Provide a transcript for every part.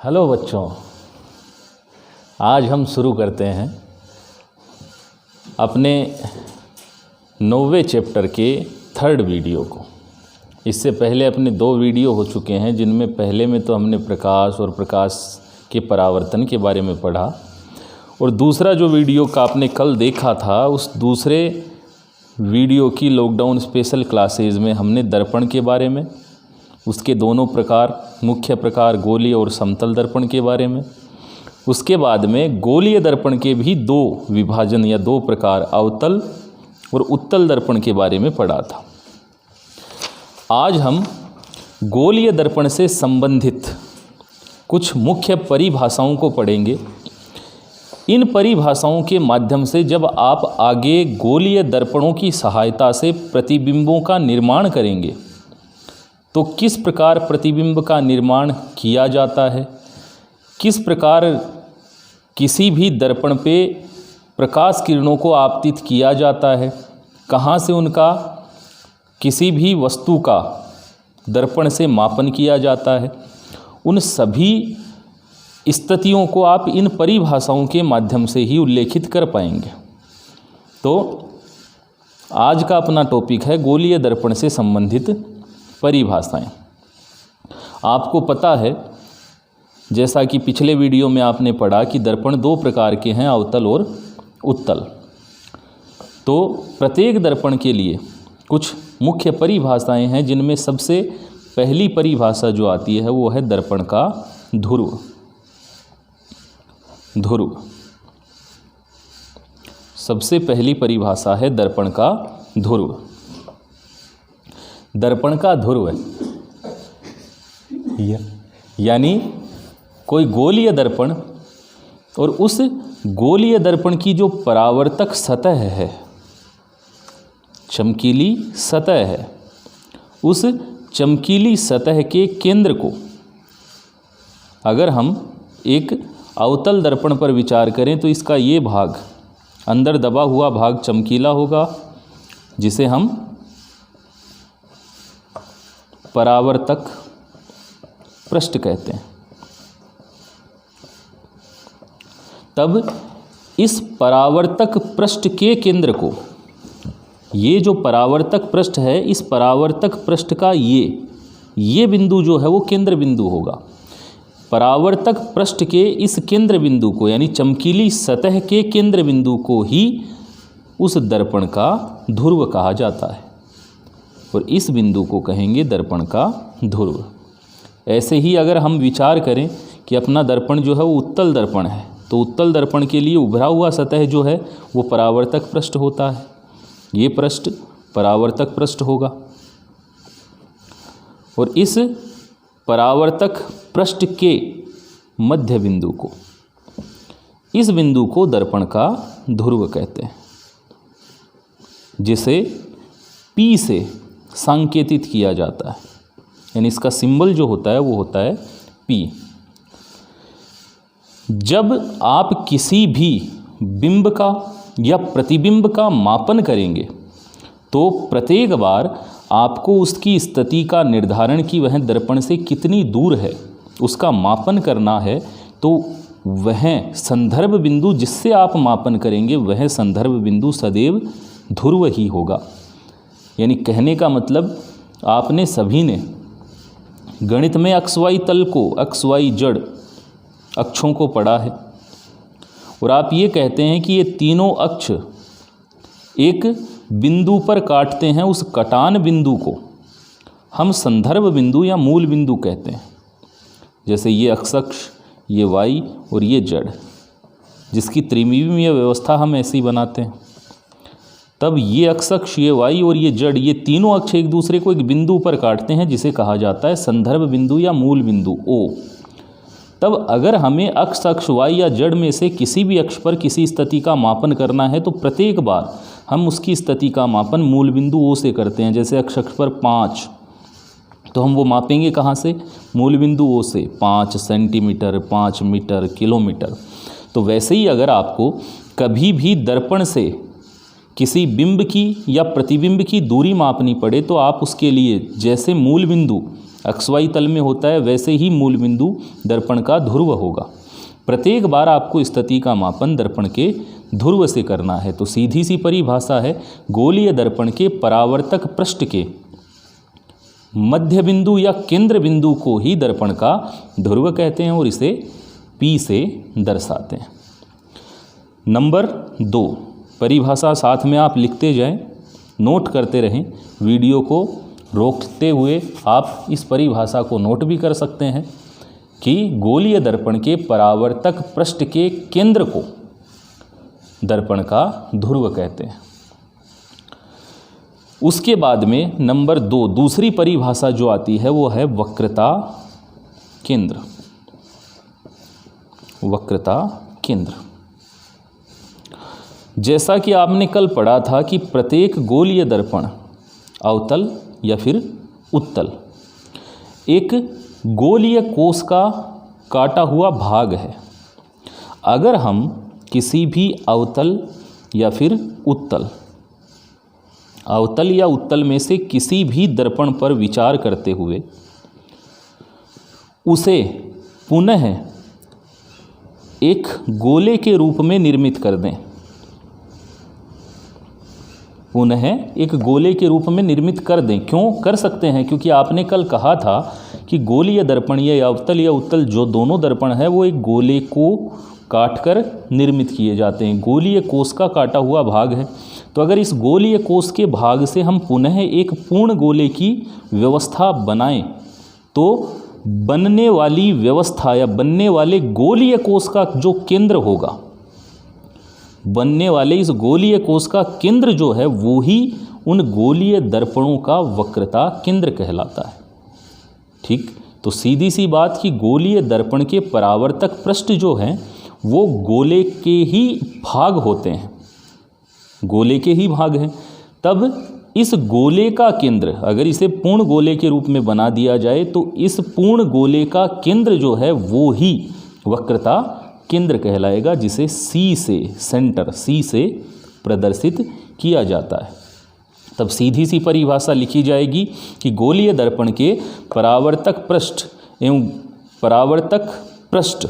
Hello बच्चों, आज हम शुरू करते हैं अपने 9वें चैप्टर के 3rd वीडियो को। इससे पहले अपने 2 वीडियो हो चुके हैं, जिनमें पहले में तो हमने प्रकाश और प्रकाश के परावर्तन के बारे में पढ़ा, और दूसरा जो वीडियो का आपने कल देखा था, उस दूसरे वीडियो की लॉकडाउन स्पेशल क्लासेज में हमने दर्पण के बारे में, उसके दोनों प्रकार, मुख्य प्रकार गोलीय और समतल दर्पण के बारे में, उसके बाद में गोलीय दर्पण के भी 2 विभाजन या 2 प्रकार, अवतल और उत्तल दर्पण के बारे में पढ़ा था। आज हम गोलीय दर्पण से संबंधित कुछ मुख्य परिभाषाओं को पढ़ेंगे। इन परिभाषाओं के माध्यम से जब आप आगे गोलीय दर्पणों की सहायता से प्रतिबिंबों का निर्माण करेंगे तो किस प्रकार प्रतिबिंब का निर्माण किया जाता है, किस प्रकार किसी भी दर्पण पे प्रकाश किरणों को आपतित किया जाता है, कहाँ से उनका किसी भी वस्तु का दर्पण से मापन किया जाता है, उन सभी स्थितियों को आप इन परिभाषाओं के माध्यम से ही उल्लेखित कर पाएंगे। तो आज का अपना टॉपिक है गोलीय दर्पण से संबंधित परिभाषाएं। आपको पता है, जैसा कि पिछले वीडियो में आपने पढ़ा कि दर्पण 2 प्रकार के हैं, अवतल और उत्तल। तो प्रत्येक दर्पण के लिए कुछ मुख्य परिभाषाएं हैं, जिनमें सबसे पहली परिभाषा जो आती है वो है दर्पण का ध्रुव। ध्रुव सबसे पहली परिभाषा है दर्पण का ध्रुव। दर्पण का ध्रुव यानी कोई गोलीय दर्पण और उस गोलीय दर्पण की जो परावर्तक सतह है, चमकीली सतह है, उस चमकीली सतह के केंद्र को, अगर हम एक अवतल दर्पण पर विचार करें तो इसका ये भाग, अंदर दबा हुआ भाग चमकीला होगा, जिसे हम परावर्तक पृष्ठ कहते हैं। तब इस परावर्तक पृष्ठ के केंद्र को, ये जो परावर्तक पृष्ठ है, इस परावर्तक पृष्ठ का ये बिंदु जो है वो केंद्र बिंदु होगा। परावर्तक पृष्ठ के इस केंद्र बिंदु को, यानी चमकीली सतह के केंद्र बिंदु को ही उस दर्पण का ध्रुव कहा जाता है, और इस बिंदु को कहेंगे दर्पण का ध्रुव। ऐसे ही अगर हम विचार करें कि अपना दर्पण जो है वो उत्तल दर्पण है, तो उत्तल दर्पण के लिए उभरा हुआ सतह जो है वो परावर्तक पृष्ठ होता है। ये पृष्ठ परावर्तक पृष्ठ होगा, और इस परावर्तक पृष्ठ के मध्य बिंदु को, इस बिंदु को दर्पण का ध्रुव कहते हैं, जिसे P से संकेतित किया जाता है। यानी इसका सिंबल जो होता है वो होता है P। जब आप किसी भी बिंब का या प्रतिबिंब का मापन करेंगे तो प्रत्येक बार आपको उसकी स्थिति का निर्धारण कि वह दर्पण से कितनी दूर है उसका मापन करना है। तो वह संदर्भ बिंदु जिससे आप मापन करेंगे वह संदर्भ बिंदु सदैव ध्रुव ही होगा। यानी कहने का मतलब, आपने सभी ने गणित में XY तल को, XY जड़ अक्षों को पढ़ा है, और आप ये कहते हैं कि ये तीनों अक्ष एक बिंदु पर काटते हैं। उस कटान बिंदु को हम संदर्भ बिंदु या मूल बिंदु कहते हैं। जैसे ये x अक्ष, ये y और ये जड़, जिसकी त्रिमिमीय व्यवस्था हम ऐसी बनाते हैं। तब ये x अक्ष, ये y और ये जड़, ये तीनों अक्ष एक दूसरे को एक बिंदु पर काटते हैं, जिसे कहा जाता है संदर्भ बिंदु या मूल बिंदु O। तब अगर हमें x अक्ष, y या जड़ में से किसी भी अक्ष पर किसी स्थिति का मापन करना है तो प्रत्येक बार हम उसकी स्थिति का मापन मूल बिंदु O से करते हैं। जैसे x अक्ष पर 5, तो हम वो मापेंगे कहाँ से? मूल बिंदु O से, 5 सेंटीमीटर, 5 मीटर, किलोमीटर। तो वैसे ही अगर आपको कभी भी दर्पण से किसी बिंब की या प्रतिबिंब की दूरी मापनी पड़े तो आप उसके लिए जैसे मूल बिंदु XY तल में होता है, वैसे ही मूल बिंदु दर्पण का ध्रुव होगा। प्रत्येक बार आपको स्थिति का मापन दर्पण के ध्रुव से करना है। तो सीधी सी परिभाषा है, गोलीय दर्पण के परावर्तक पृष्ठ के मध्य बिंदु या केंद्र बिंदु को ही दर्पण का ध्रुव कहते हैं और इसे P से दर्शाते हैं। नंबर 2, परिभाषा साथ में आप लिखते जाएं, नोट करते रहें। वीडियो को रोकते हुए आप इस परिभाषा को नोट भी कर सकते हैं कि गोलीय दर्पण के परावर्तक पृष्ठ के केंद्र को दर्पण का ध्रुव कहते हैं। उसके बाद में नंबर 2 दूसरी परिभाषा जो आती है वो है वक्रता केंद्र। वक्रता केंद्र, जैसा कि आपने कल पढ़ा था कि प्रत्येक गोलीय दर्पण अवतल या फिर उत्तल एक गोलीय कोष का काटा हुआ भाग है। अगर हम किसी भी अवतल या फिर उत्तल में से किसी भी दर्पण पर विचार करते हुए उसे पुनः एक गोले के रूप में निर्मित कर दें, पुनः एक गोले के रूप में निर्मित कर दें। क्यों कर सकते हैं? क्योंकि आपने कल कहा था कि गोलीय दर्पण या अवतल या उत्तल जो दोनों दर्पण है वो एक गोले को काटकर निर्मित किए जाते हैं। गोलीय कोष का काटा हुआ भाग है। तो अगर इस गोलीय कोष के भाग से हम पुनः एक पूर्ण गोले की व्यवस्था बनाएं तो बनने वाली व्यवस्था या बनने वाले गोलीय कोष का जो केंद्र होगा, बनने वाले इस गोलीय कोष का केंद्र जो है वो ही उन गोलीय दर्पणों का वक्रता केंद्र कहलाता है। ठीक, तो सीधी सी बात कि गोलीय दर्पण के परावर्तक पृष्ठ जो हैं वो गोले के ही भाग होते हैं, गोले के ही भाग हैं। तब इस गोले का केंद्र, अगर इसे पूर्ण गोले के रूप में बना दिया जाए तो इस पूर्ण गोले का केंद्र जो है वो ही वक्रता केंद्र कहलाएगा, जिसे C से, सेंटर C से प्रदर्शित किया जाता है। तब सीधी सी परिभाषा लिखी जाएगी कि गोलीय दर्पण के परावर्तक पृष्ठ एवं परावर्तक पृष्ठ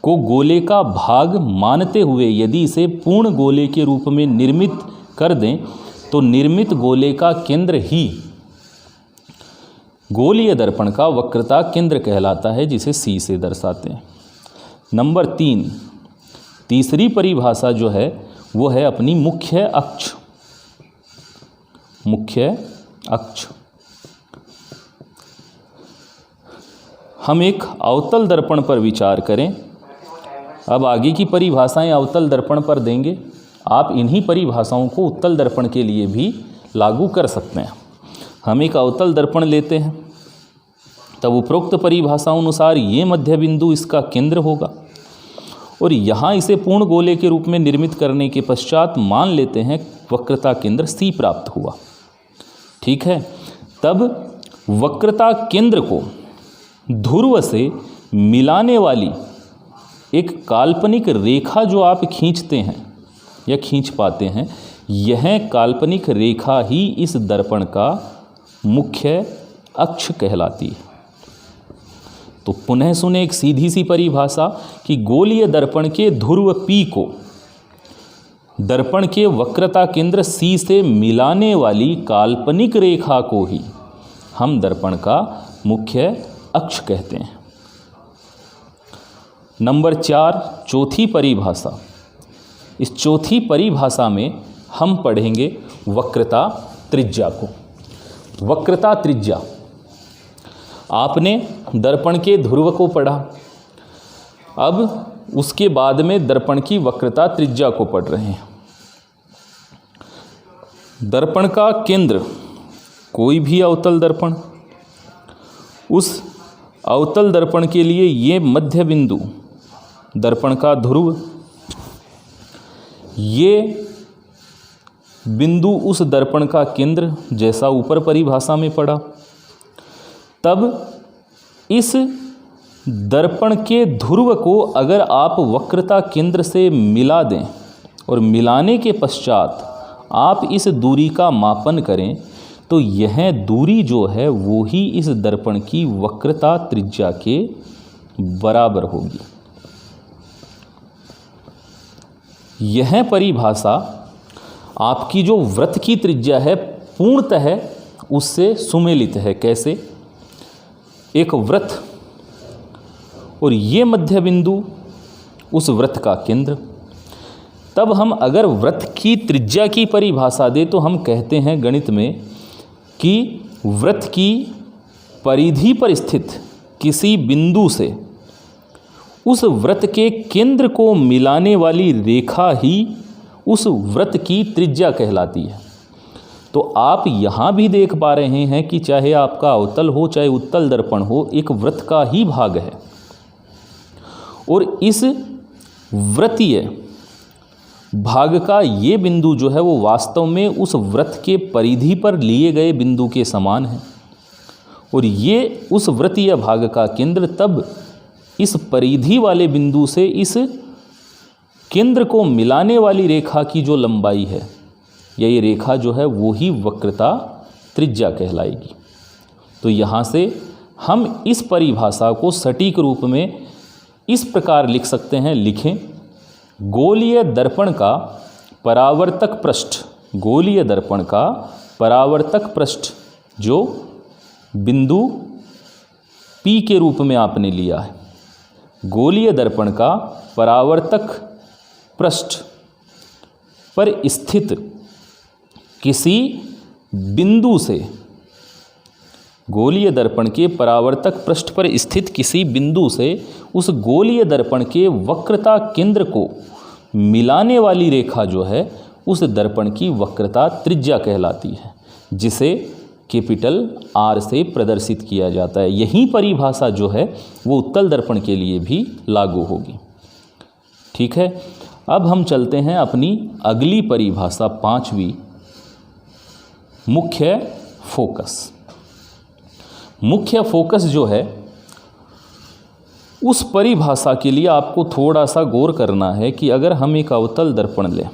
को गोले का भाग मानते हुए यदि इसे पूर्ण गोले के रूप में निर्मित कर दें तो निर्मित गोले का केंद्र ही गोलीय दर्पण का वक्रता केंद्र कहलाता है, जिसे C से दर्शाते हैं। नंबर 3, तीसरी परिभाषा जो है वो है अपनी मुख्य अक्ष। मुख्य अक्ष, हम एक अवतल दर्पण पर विचार करें। अब आगे की परिभाषाएं अवतल दर्पण पर देंगे, आप इन्हीं परिभाषाओं को उत्तल दर्पण के लिए भी लागू कर सकते हैं। हम एक अवतल दर्पण लेते हैं, तब उपरोक्त परिभाषाओं अनुसार ये मध्य बिंदु इसका केंद्र होगा और यहाँ इसे पूर्ण गोले के रूप में निर्मित करने के पश्चात मान लेते हैं वक्रता केंद्र C प्राप्त हुआ। ठीक है, तब वक्रता केंद्र को ध्रुव से मिलाने वाली एक काल्पनिक रेखा जो आप खींचते हैं या खींच पाते हैं, यह काल्पनिक रेखा ही इस दर्पण का मुख्य अक्ष कहलाती है। तो पुनः सुने एक सीधी सी परिभाषा कि गोलीय दर्पण के ध्रुव P को दर्पण के वक्रता केंद्र C से मिलाने वाली काल्पनिक रेखा को ही हम दर्पण का मुख्य अक्ष कहते हैं। नंबर 4, चौथी परिभाषा। इस चौथी परिभाषा में हम पढ़ेंगे वक्रता त्रिज्या को। वक्रता त्रिज्या, आपने दर्पण के ध्रुव को पढ़ा, अब उसके बाद में दर्पण की वक्रता त्रिज्या को पढ़ रहे हैं। दर्पण का केंद्र कोई भी अवतल दर्पण, उस अवतल दर्पण के लिए ये मध्य बिंदु दर्पण का ध्रुव, ये बिंदु उस दर्पण का केंद्र जैसा ऊपर परिभाषा में पढ़ा। तब इस दर्पण के ध्रुव को अगर आप वक्रता केंद्र से मिला दें और मिलाने के पश्चात आप इस दूरी का मापन करें तो यह दूरी जो है वो ही इस दर्पण की वक्रता त्रिज्या के बराबर होगी। यह परिभाषा आपकी जो वृत्त की त्रिज्या है पूर्णतः उससे सुमेलित है। कैसे? एक वृत्त और ये मध्य बिंदु उस वृत्त का केंद्र। तब हम अगर वृत्त की त्रिज्या की परिभाषा दें तो हम कहते हैं गणित में कि वृत्त की परिधि पर स्थित किसी बिंदु से उस वृत्त के केंद्र को मिलाने वाली रेखा ही उस वृत्त की त्रिज्या कहलाती है। तो आप यहाँ भी देख पा रहे हैं कि चाहे आपका अवतल हो चाहे उत्तल दर्पण हो, एक वृत्त का ही भाग है और इस वृत्तीय भाग का ये बिंदु जो है वो वास्तव में उस वृत्त के परिधि पर लिए गए बिंदु के समान है और ये उस वृत्तीय भाग का केंद्र तब इस परिधि वाले बिंदु से इस केंद्र को मिलाने वाली रेखा की जो लंबाई है, ये रेखा जो है वो ही वक्रता त्रिज्या कहलाएगी। तो यहाँ से हम इस परिभाषा को सटीक रूप में इस प्रकार लिख सकते हैं। लिखें, गोलीय दर्पण का परावर्तक पृष्ठ, गोलीय दर्पण का परावर्तक पृष्ठ जो बिंदु P के रूप में आपने लिया है, गोलीय दर्पण का परावर्तक पृष्ठ पर स्थित किसी बिंदु से, गोलीय दर्पण के परावर्तक पृष्ठ पर स्थित किसी बिंदु से उस गोलीय दर्पण के वक्रता केंद्र को मिलाने वाली रेखा जो है उस दर्पण की वक्रता त्रिज्या कहलाती है, जिसे कैपिटल R से प्रदर्शित किया जाता है। यही परिभाषा जो है वो उत्तल दर्पण के लिए भी लागू होगी। ठीक है, अब हम चलते हैं अपनी अगली परिभाषा, पांचवी, मुख्य फोकस। मुख्य फोकस जो है उस परिभाषा के लिए आपको थोड़ा सा गौर करना है कि अगर हम एक अवतल दर्पण लें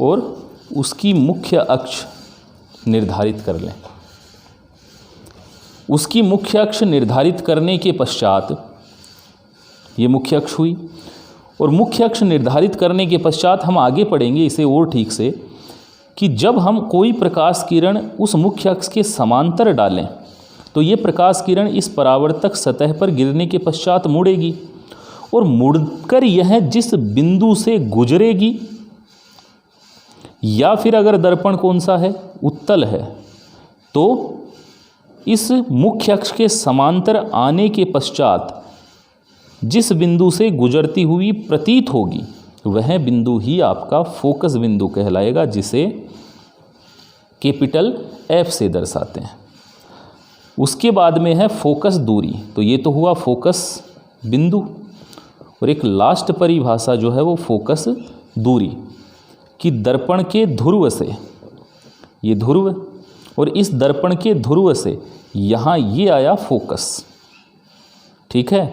और उसकी मुख्य अक्ष निर्धारित कर लें, उसकी मुख्य अक्ष निर्धारित करने के पश्चात, ये मुख्य अक्ष हुई, और मुख्य अक्ष निर्धारित करने के पश्चात हम आगे पढ़ेंगे इसे और ठीक से कि जब हम कोई प्रकाश किरण उस मुख्य अक्ष के समांतर डालें तो ये प्रकाश किरण इस परावर्तक सतह पर गिरने के पश्चात मुड़ेगी और मुड़कर यह जिस बिंदु से गुजरेगी, या फिर अगर दर्पण कौन सा है, उत्तल है, तो इस मुख्य अक्ष के समांतर आने के पश्चात जिस बिंदु से गुजरती हुई प्रतीत होगी वह बिंदु ही आपका फोकस बिंदु कहलाएगा, जिसे कैपिटल F से दर्शाते हैं। उसके बाद में है फोकस दूरी। तो ये तो हुआ फोकस बिंदु, और एक लास्ट परिभाषा जो है वो फोकस दूरी कि दर्पण के ध्रुव से, ये ध्रुव, और इस दर्पण के ध्रुव से यहाँ ये आया फोकस। ठीक है,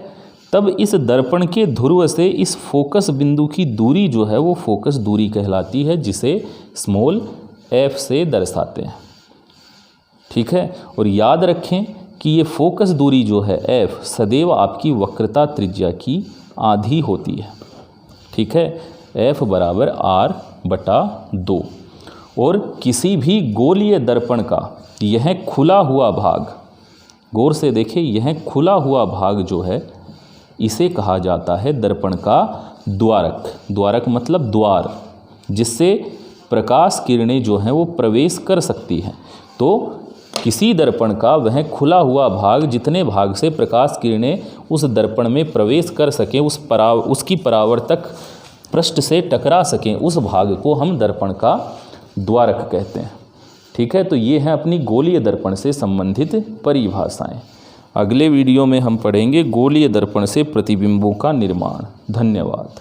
तब इस दर्पण के ध्रुव से इस फोकस बिंदु की दूरी जो है वो फोकस दूरी कहलाती है, जिसे स्मॉल f से दर्शाते हैं। ठीक है, और याद रखें कि ये फोकस दूरी जो है f सदैव आपकी वक्रता त्रिज्या की आधी होती है। ठीक है, f बराबर r/2। और किसी भी गोलीय दर्पण का यह खुला हुआ भाग, गौर से देखें, यह खुला हुआ भाग जो है इसे कहा जाता है दर्पण का द्वारक। द्वारक मतलब द्वार, जिससे प्रकाश किरणें जो हैं वो प्रवेश कर सकती हैं। तो किसी दर्पण का वह खुला हुआ भाग, जितने भाग से प्रकाश किरणें उस दर्पण में प्रवेश कर सकें, उसकी परावर्तक पृष्ठ से टकरा सकें, उस भाग को हम दर्पण का द्वारक कहते हैं। ठीक है, तो ये हैं अपनी गोलीय दर्पण से संबंधित परिभाषाएं। अगले वीडियो में हम पढ़ेंगे गोलीय दर्पण से प्रतिबिंबों का निर्माण। धन्यवाद।